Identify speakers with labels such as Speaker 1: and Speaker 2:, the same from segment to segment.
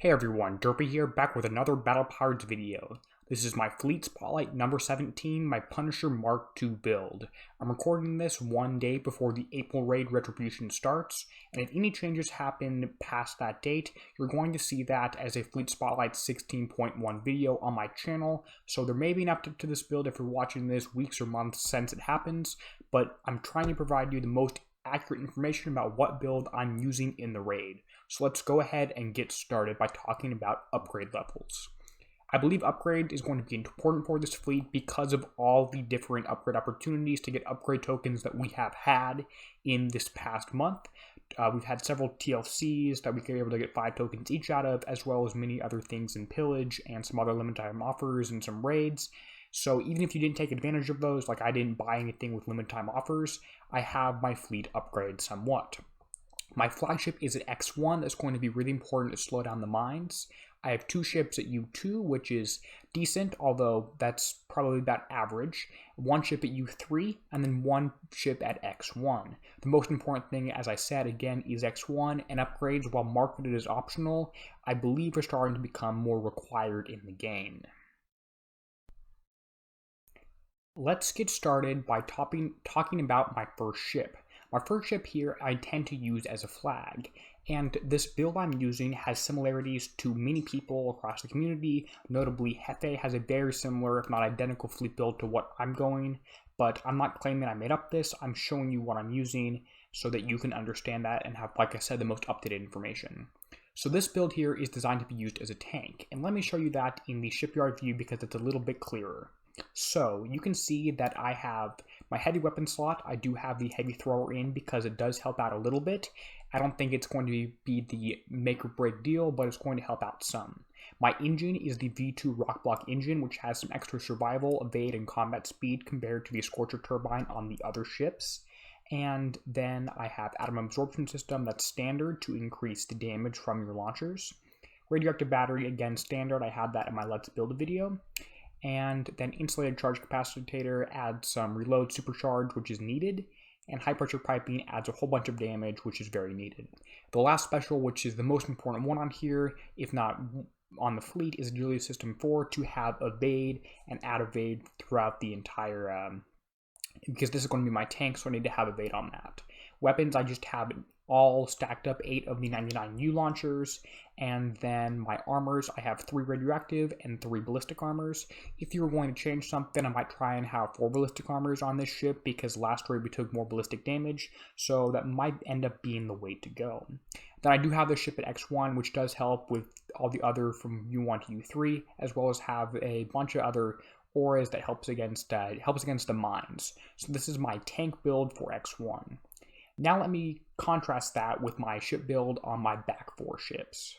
Speaker 1: Hey everyone, Derpy here, back with another Battle Pirates video. This is my Fleet Spotlight number 17, my Punisher Mark II build. I'm recording this one day before the April raid retribution starts, and if any changes happen past that date, you're going to see that as a Fleet Spotlight 16.1 video on my channel, so there may be an update to this build if you're watching this weeks or months since it happens, but I'm trying to provide you the most accurate information about what build I'm using in the raid. So let's go ahead and get started by talking about upgrade levels. I believe upgrade is going to be important for this fleet because of all the different upgrade opportunities to get upgrade tokens that we have had in this past month. We've had several TLCs that we were able to get 5 tokens each out of, as well as many other things in Pillage and some other limited time offers and some raids. So even if you didn't take advantage of those, like I didn't buy anything with limited time offers, I have my fleet upgrade somewhat. My flagship is at X1. That's going to be really important to slow down the mines. I have 2 ships at U2, which is decent, although that's probably about average. 1 ship at U3, and then 1 ship at X1. The most important thing, as I said again, is X1, and upgrades, while marketed as optional, I believe are starting to become more required in the game. Let's get started by talking about my first ship. My first ship here I tend to use as a flag, and this build I'm using has similarities to many people across the community. Notably, Hefe has a very similar, if not identical, fleet build to what I'm going, but I'm not claiming I made up this. I'm showing you what I'm using so that you can understand that and have, like I said, the most up-to-date information. So this build here is designed to be used as a tank, and let me show you that in the shipyard view because it's a little bit clearer. So you can see that I have my heavy weapon slot. I do have the heavy thrower in because it does help out a little bit. I don't think it's going to be the make or break deal, but it's going to help out some. My engine is the V2 rock block engine, which has some extra survival, evade, and combat speed compared to the Scorcher turbine on the other ships. And then I have atom absorption system that's standard to increase the damage from your launchers. Radioactive battery, again standard. I had that in my Let's Build video. And then insulated charge capacitator adds some reload supercharge, which is needed, and high pressure piping adds a whole bunch of damage, which is very needed. The last special, which is the most important one on here, if not on the fleet, is Agility System 4 to have evade and add evade throughout the entire, because this is going to be my tank, so I need to have evade on that. Weapons, I just have all stacked up, 8 of the 99U launchers, and then my armors, I have 3 radioactive and 3 ballistic armors. If you were going to change something, I might try and have 4 ballistic armors on this ship because last raid we took more ballistic damage, so that might end up being the way to go. Then I do have the ship at X1, which does help with all the other from U1 to U3, as well as have a bunch of other auras that helps against the mines. So this is my tank build for X1. Now let me contrast that with my ship build on my back 4 ships.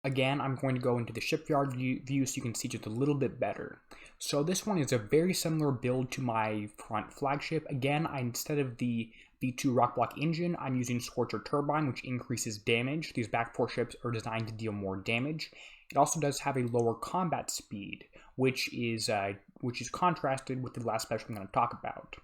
Speaker 1: Again, I'm going to go into the shipyard view so you can see just a little bit better. So this one is a very similar build to my front flagship. Again, instead of the V2 rock block engine, I'm using Scorcher turbine, which increases damage. These back 4 ships are designed to deal more damage. It also does have a lower combat speed, which is contrasted with the last special I'm going to talk about.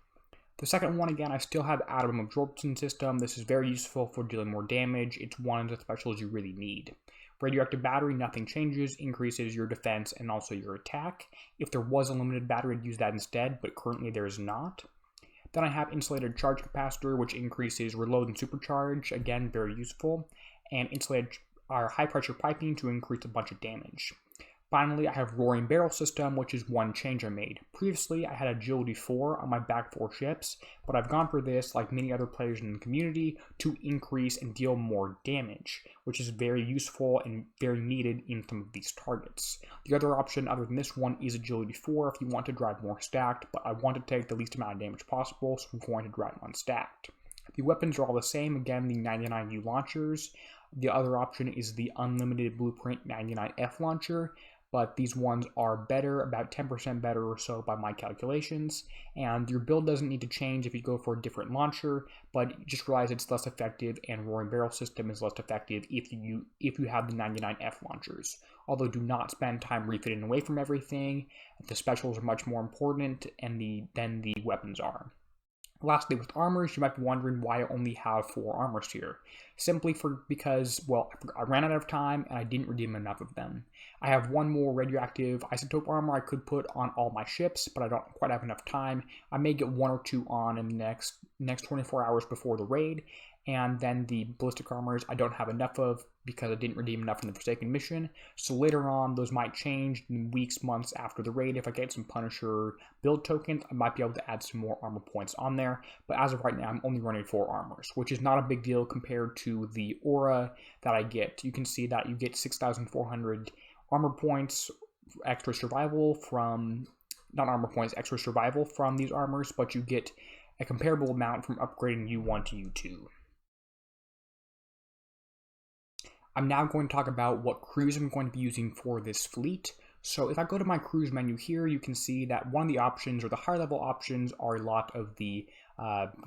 Speaker 1: The second one, again, I still have atom absorption system. This is very useful for dealing more damage. It's one of the specials you really need. Radioactive battery, nothing changes, increases your defense and also your attack. If there was a limited battery, I'd use that instead, but currently there is not. Then I have insulated charge capacitor, which increases reload and supercharge, again, very useful. And insulated high pressure piping to increase a bunch of damage. Finally, I have roaring barrel system, which is one change I made. Previously, I had agility 4 on my back 4 ships, but I've gone for this, like many other players in the community, to increase and deal more damage, which is very useful and very needed in some of these targets. The other option other than this one is agility 4 if you want to drive more stacked, but I want to take the least amount of damage possible, so I'm going to drive one stacked. The weapons are all the same, again, the 99U launchers. The other option is the unlimited blueprint 99F launcher, but these ones are better, about 10% better or so by my calculations, and your build doesn't need to change if you go for a different launcher, but just realize it's less effective and roaring barrel system is less effective if you have the 99F launchers. Although do not spend time refitting away from everything, the specials are much more important than the weapons are. Lastly, with armors, you might be wondering why I only have 4 armors here. Simply because, well, I ran out of time and I didn't redeem enough of them. I have 1 more radioactive isotope armor I could put on all my ships, but I don't quite have enough time. I may get 1 or 2 on in the next 24 hours before the raid, and then the ballistic armors I don't have enough of because I didn't redeem enough in the Forsaken mission. So later on, those might change in weeks, months after the raid. If I get some Punisher build tokens, I might be able to add some more armor points on there. But as of right now, I'm only running 4 armors, which is not a big deal compared to the aura that I get. You can see that you get 6,400 armor points, extra survival from, not armor points, extra survival from these armors, but you get a comparable amount from upgrading U1 to U2. I'm now going to talk about what crews I'm going to be using for this fleet. So if I go to my crews menu here, you can see that one of the options, or the higher level options, are a lot of the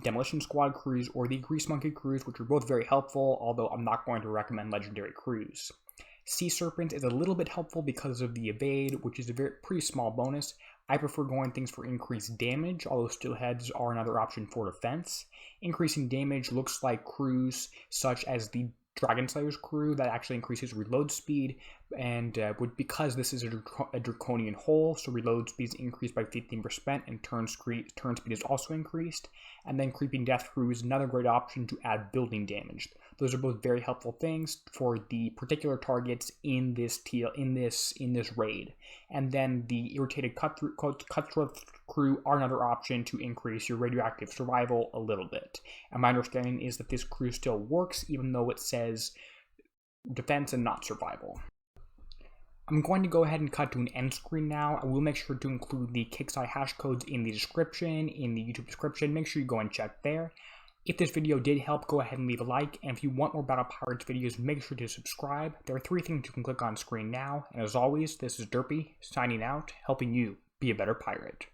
Speaker 1: Demolition Squad crews or the Grease Monkey crews, which are both very helpful, although I'm not going to recommend legendary crews. Sea Serpent is a little bit helpful because of the evade, which is a pretty small bonus. I prefer going things for increased damage, although Steelheads are another option for defense. Increasing damage looks like crews such as the Dragon Slayer's crew that actually increases reload speed, and because this is a draconian hole, so reload speed is increased by 15% and turn speed is also increased. And then Creeping Death crew is another great option to add building damage. Those are both very helpful things for the particular targets in this raid. And then the Irritated Cutthroat crew are another option to increase your radioactive survival a little bit. And my understanding is that this crew still works even though it says defense and not survival. I'm going to go ahead and cut to an end screen now. I will make sure to include the Kixeye hash codes in the description, in the YouTube description. Make sure you go and check there. If this video did help, go ahead and leave a like, and if you want more Battle Pirates videos, make sure to subscribe. There are 3 things you can click on screen now, and as always, this is Derpy, signing out, helping you be a better pirate.